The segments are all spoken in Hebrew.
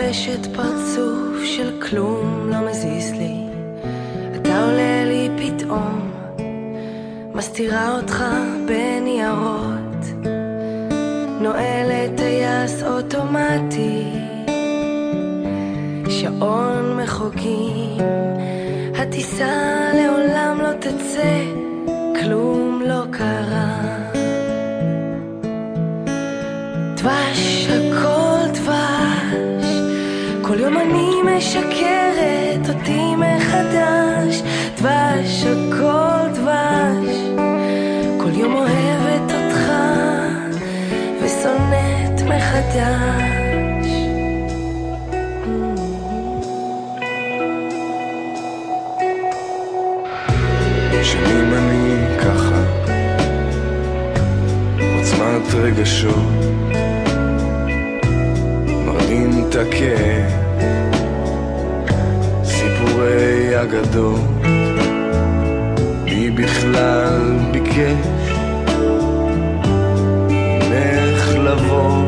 לובשת פרצוף של כלום לא מזיז לי, אתה עולה לי פתאום, מסתירה אותך בניירות, נועלת טייס אוטומטי, שעון מחוגים, הטיסה לעולם לא תצא, כלום לא קרה. דבש, הכל דבש, כל יום אני משקרת אותי מחדש. דבש, הכל דבש, כל יום אוהבת אותך ושונאת מחדש. שנים אני ככה, עוצמת רגשות, מרדים את הכאב, סיפורי אגדות, מי בכלל ביקש ממך לבוא,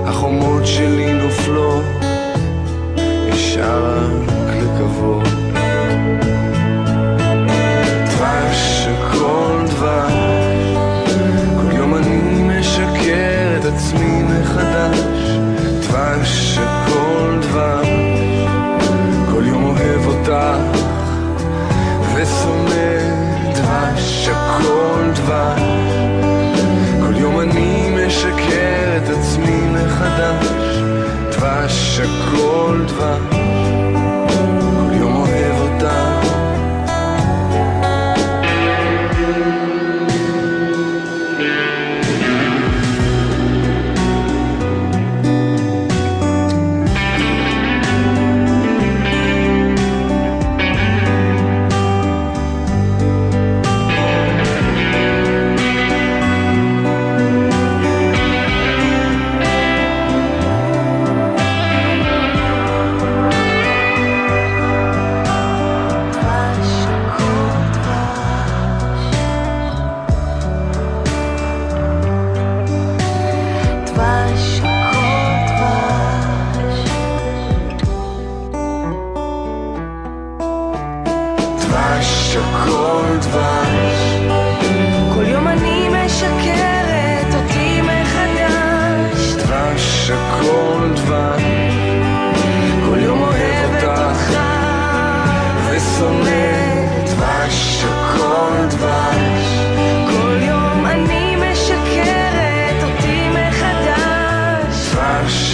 החומות שלי נופלות, נשאר רק לקוות. דבש, הכל דבש, כל יום אני משקר את עצמי מחדש. דבש, הכל דבש, כל יום אוהב אותך ושונא. דבש, הכל דבש, כל יום אני משקר את עצמי מחדש. דבש, הכל דבש, כל יום אוהב אותך.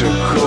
Chicago.